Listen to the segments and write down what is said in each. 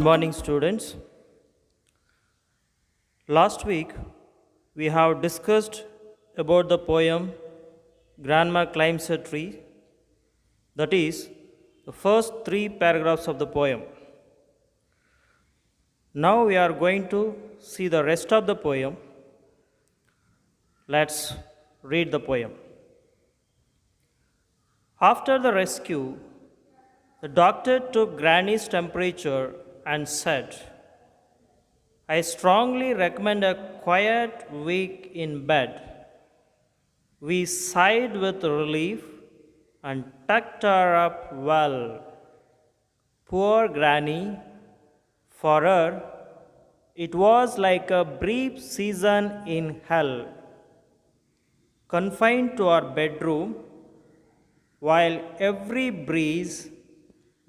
morning, students. Last week, we have discussed about the poem Grandma Climbs a Tree, that is, the first three paragraphs of the poem. Now we are going to see the rest of the poem. Let's read the poem. After the rescue, the doctor took Granny's temperature and said, I strongly recommend a quiet week in bed. We sighed with relief and tucked her up well. Poor Granny, for her, it was like a brief season in hell. Confined to our bedroom, while every breeze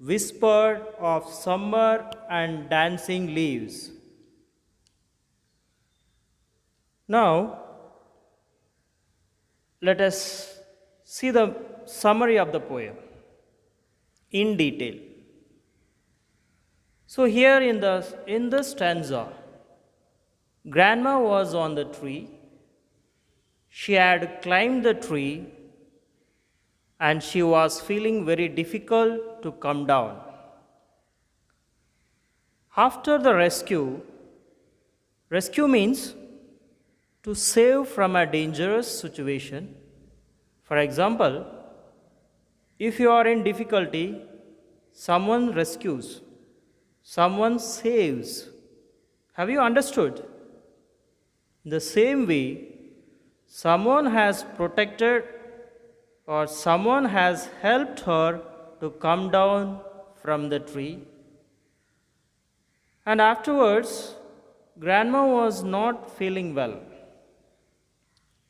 whispered of summer and dancing leaves. Now, let us see the summary of the poem in detail. So here in the stanza, Grandma was on the tree. She had climbed the tree and she was feeling very difficult to come down. After the rescue means to save from a dangerous situation. For example, if you are in difficulty, someone rescues, someone saves. Have you understood? In the same way, someone has protected or someone has helped her to come down from the tree. And afterwards, Grandma was not feeling well.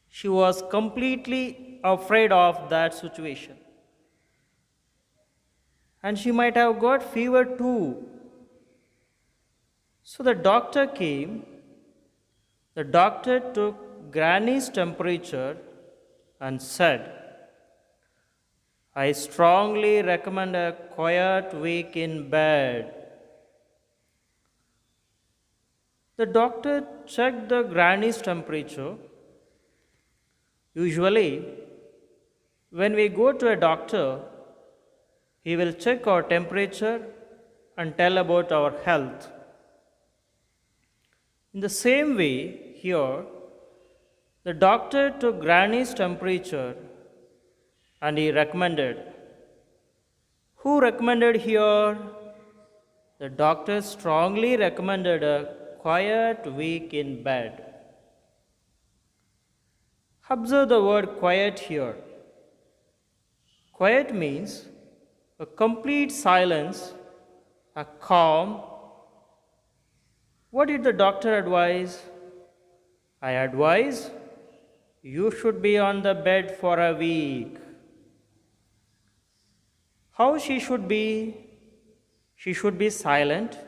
She was completely afraid of that situation. And she might have got fever too. So the doctor came. The doctor took Granny's temperature and said, I strongly recommend a quiet week in bed. The doctor checked the Granny's temperature. Usually, when we go to a doctor, he will check our temperature and tell about our health. In the same way, here, the doctor took Granny's temperature and he recommended. Who recommended here? The doctor strongly recommended a quiet week in bed. Observe the word quiet here. Quiet means a complete silence, a calm. What did the doctor advise? I advise you should be on the bed for a week. How she should be? She should be silent.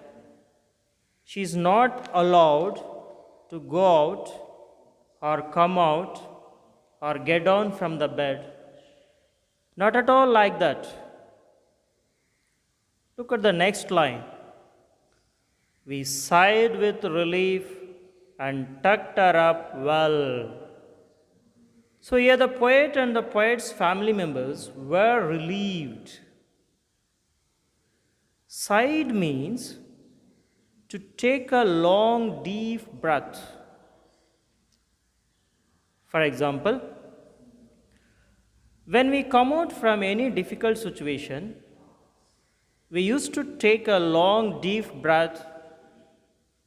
She is not allowed to go out or come out or get down from the bed. Not at all like that. Look at the next line. We sighed with relief and tucked her up well. So here the poet and the poet's family members were relieved. Sighed means to take a long, deep breath. For example, when we come out from any difficult situation, we used to take a long, deep breath.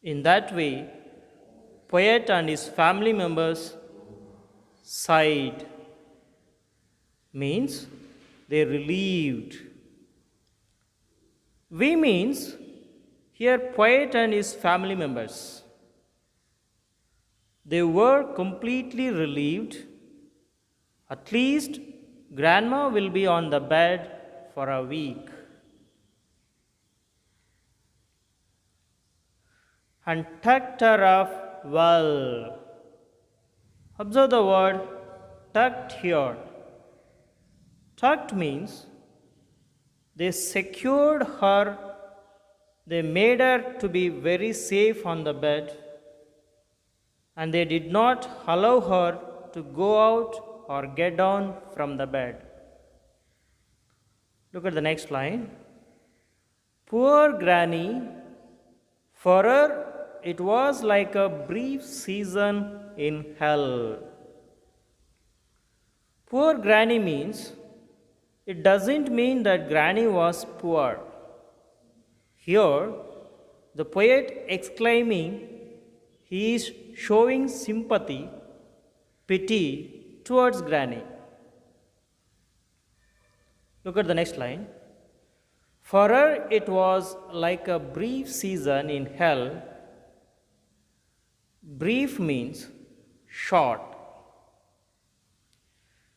In that way, poet and his family members sighed. Means they relieved. We means here poet and his family members. They were completely relieved. At least Grandma will be on the bed for a week. And tucked her up well. Observe the word tucked here. Tucked means they secured her They made her to be very safe on the bed, and they did not allow her to go out or get down from the bed. Look at the next line. Poor Granny, for her it was like a brief season in hell. Poor Granny means it doesn't mean that Granny was poor. Here, the poet exclaiming, he is showing sympathy, pity towards Granny. Look at the next line. For her, it was like a brief season in hell. Brief means short.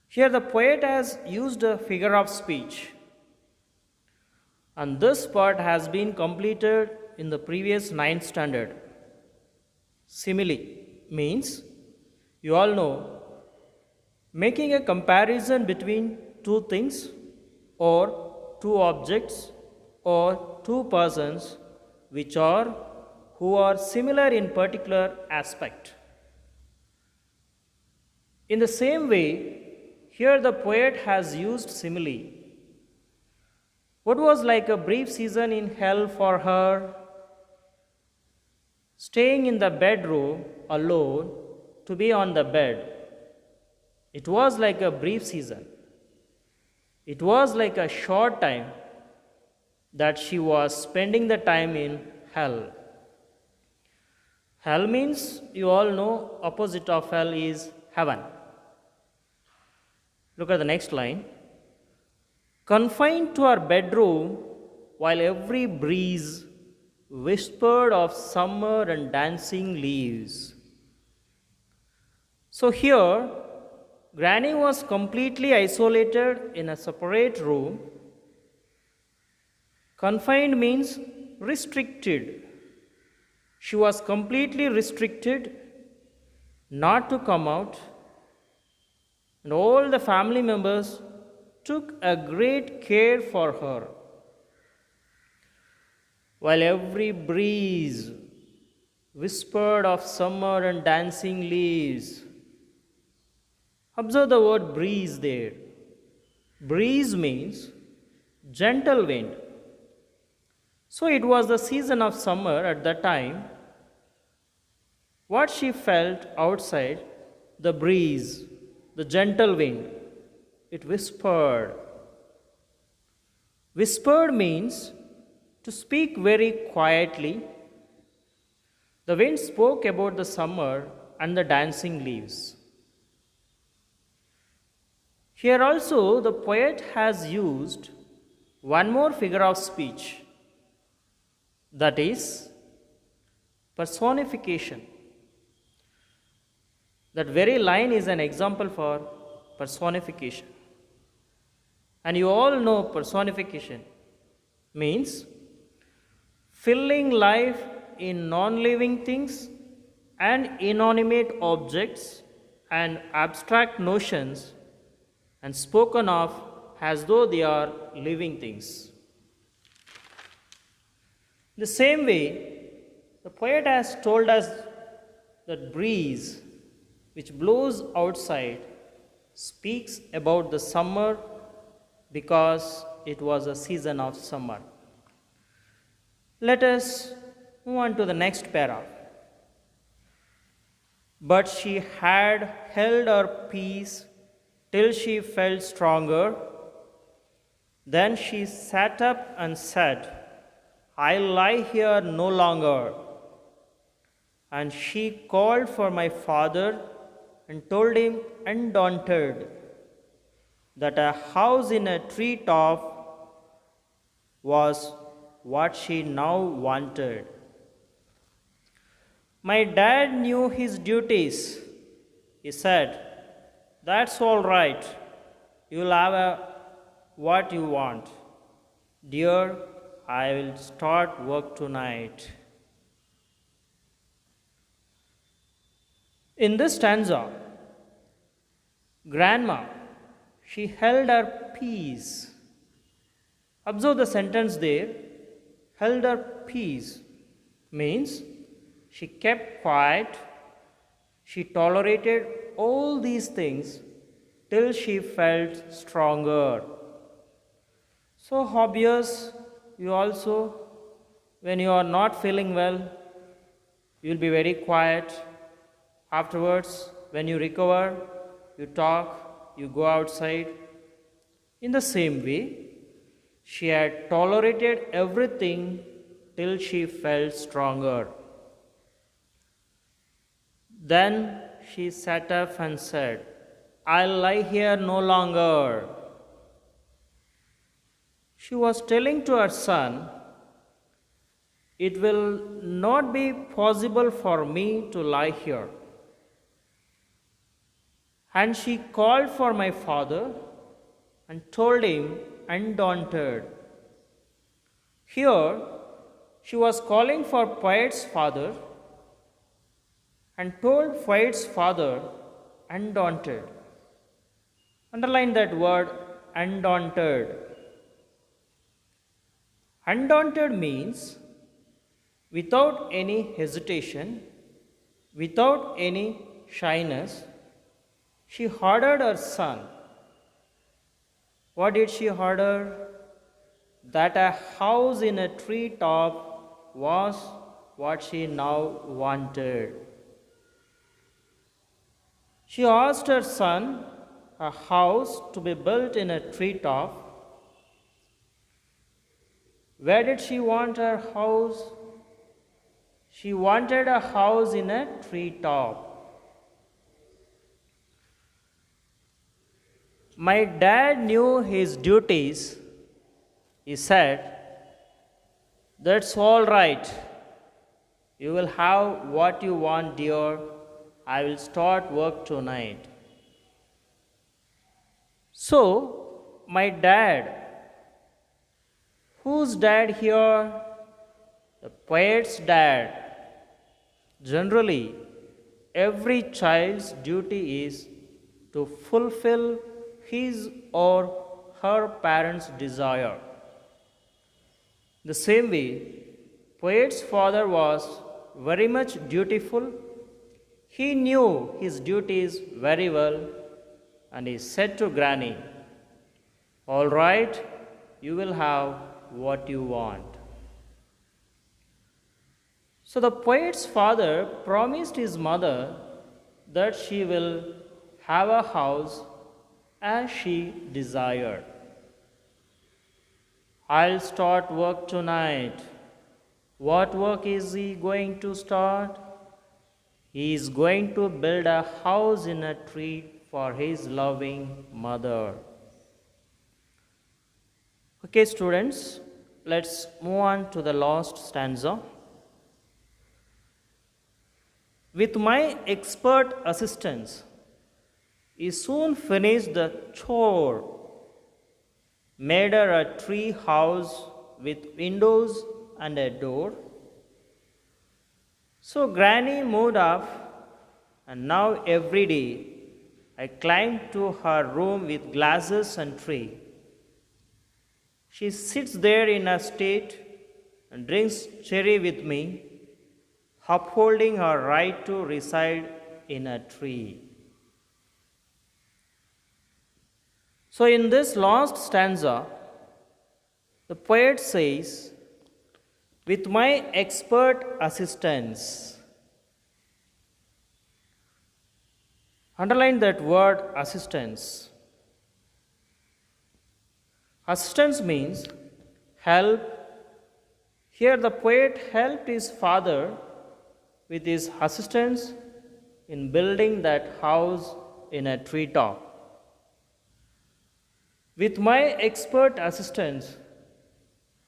Here, the poet has used a figure of speech, and this part has been completed in the previous 9th standard. Simile means, you all know, making a comparison between two things or two objects or two persons who are similar in particular aspect. In the same way, here the poet has used simile. What was like a brief season in hell for her? Staying in the bedroom alone to be on the bed. It was like a brief season. It was like a short time that she was spending the time in hell. Hell means, you all know, opposite of hell is heaven. Look at the next line. Confined to our bedroom, while every breeze whispered of summer and dancing leaves. So here, Granny was completely isolated in a separate room. Confined means restricted. She was completely restricted not to come out, and all the family members took a great care for her. While every breeze whispered of summer and dancing leaves. Observe the word breeze there. Breeze means gentle wind. So it was the season of summer at that time. What she felt outside, the breeze, the gentle wind, it whispered. Whispered means to speak very quietly. The wind spoke about the summer and the dancing leaves. Here also the poet has used one more figure of speech, that is personification. That very line is an example for personification. And you all know personification means filling life in non-living things and inanimate objects and abstract notions and spoken of as though they are living things. The same way, the poet has told us that breeze which blows outside speaks about the summer because it was a season of summer. Let us move on to the next paragraph. But she had held her peace till she felt stronger. Then she sat up and said, I'll lie here no longer. And she called for my father and told him undaunted that a house in a treetop was what she now wanted. My dad knew his duties. He said, that's all right. You'll have what you want. Dear, I will start work tonight. In this stanza, Grandma, she held her peace. Observe the sentence there. held her peace means she kept quiet, she tolerated all these things till she felt stronger. So, obvious, you also, when you are not feeling well, you will be very quiet. Afterwards, when you recover, you talk, you go outside. In the same way, she had tolerated everything till she felt stronger. Then she sat up and said, I'll lie here no longer. She was telling to her son, it will not be possible for me to lie here. And she called for my father and told him undaunted. Here, she was calling for Poet's father and told Poet's father undaunted. Underline that word undaunted. Undaunted means without any hesitation, without any shyness, she ordered her son. What did she order? That a house in a treetop was what she now wanted. She asked her son a house to be built in a treetop. Where did she want her house? She wanted a house in a treetop. My dad knew his duties. He said, that's all right. You will have what you want, dear. I will start work tonight. So, my dad, whose dad here? The poet's dad. Generally, every child's duty is to fulfill his or her parents' desire. The same way, poet's father was very much dutiful. He knew his duties very well, and he said to Granny, all right, you will have what you want. So the poet's father promised his mother that she will have a house as she desired. I'll start work tonight. What work is he going to start? He is going to build a house in a tree for his loving mother. Okay, students, let's move on to the last stanza. With my expert assistance, he soon finished the chore, made her a tree house with windows and a door. So Granny moved off, and now every day I climb to her room with glasses and tray. She sits there in a state and drinks cherry with me, upholding her right to reside in a tree. So, in this last stanza, the poet says, with my expert assistance. Underline that word assistance. Assistance means help. Here, the poet helped his father with his assistance in building that house in a treetop. With my expert assistance,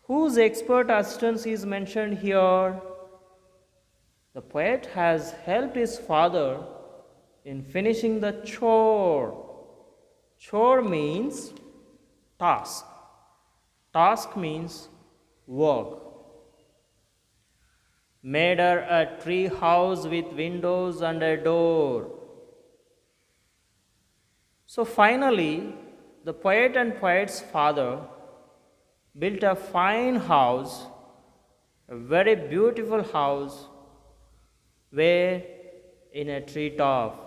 whose expert assistance is mentioned here? The poet has helped his father in finishing the chore. Chore means task. Task means work. Made her a tree house with windows and a door. So finally, the poet and poet's father built a fine house a very beautiful house where in a treetop.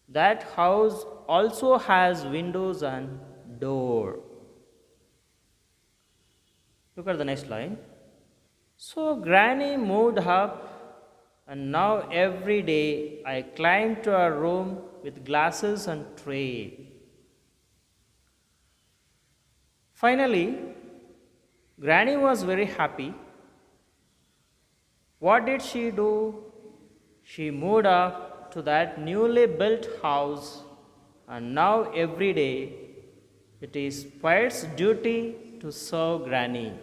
That house also has windows and door. Look at the next line. So Granny moved up, and now every day I climb to her room with glasses and tray. Finally, Granny was very happy. What did she do? She moved up to that newly built house, and now every day it is Poet's duty to serve Granny.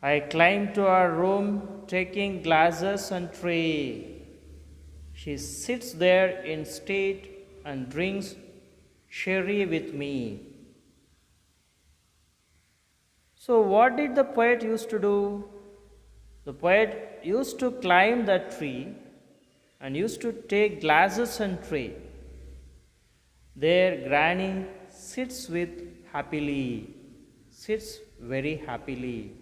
I climb to her room taking glasses and tray. She sits there in state and drinks sherry with me. So, what did the poet used to do? The poet used to climb that tree and used to take glasses and tray. There, Granny sits sits very happily.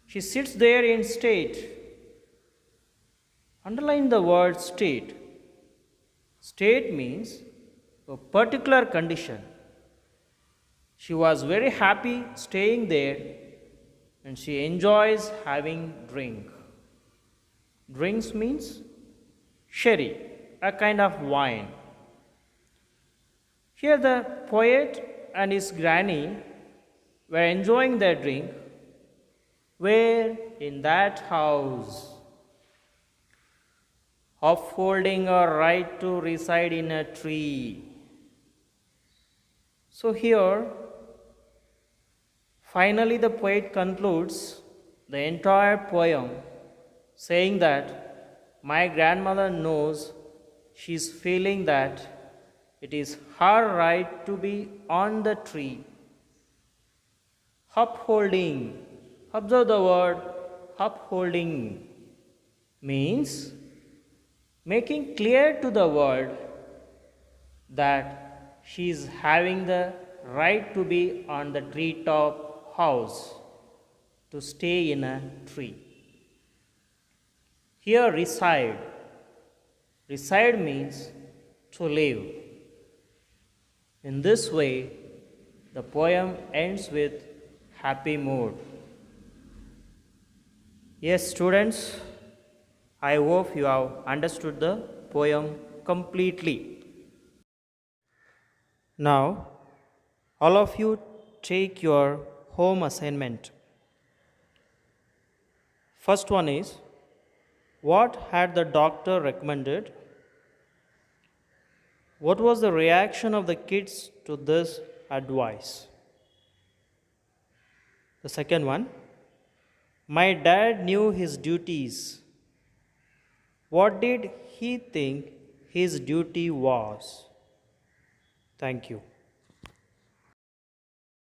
She sits there in state. Underline the word state. State means a particular condition. She was very happy staying there and she enjoys having drink. Drinks means sherry, a kind of wine. Here the poet and his granny were enjoying their drink. Where? In that house, upholding a right to reside in a tree. So here, finally the poet concludes the entire poem saying that my grandmother knows she is feeling that it is her right to be on the tree. Upholding, observe the word upholding, means making clear to the world that she is having the right to be on the treetop house, to stay in a tree. Here, reside. Reside means to live. In this way, the poem ends with happy mood. Yes, students, I hope you have understood the poem completely. Now, all of you take your home assignment. First one is, what had the doctor recommended? What was the reaction of the kids to this advice? The second one, my dad knew his duties. What did he think his duty was? Thank you.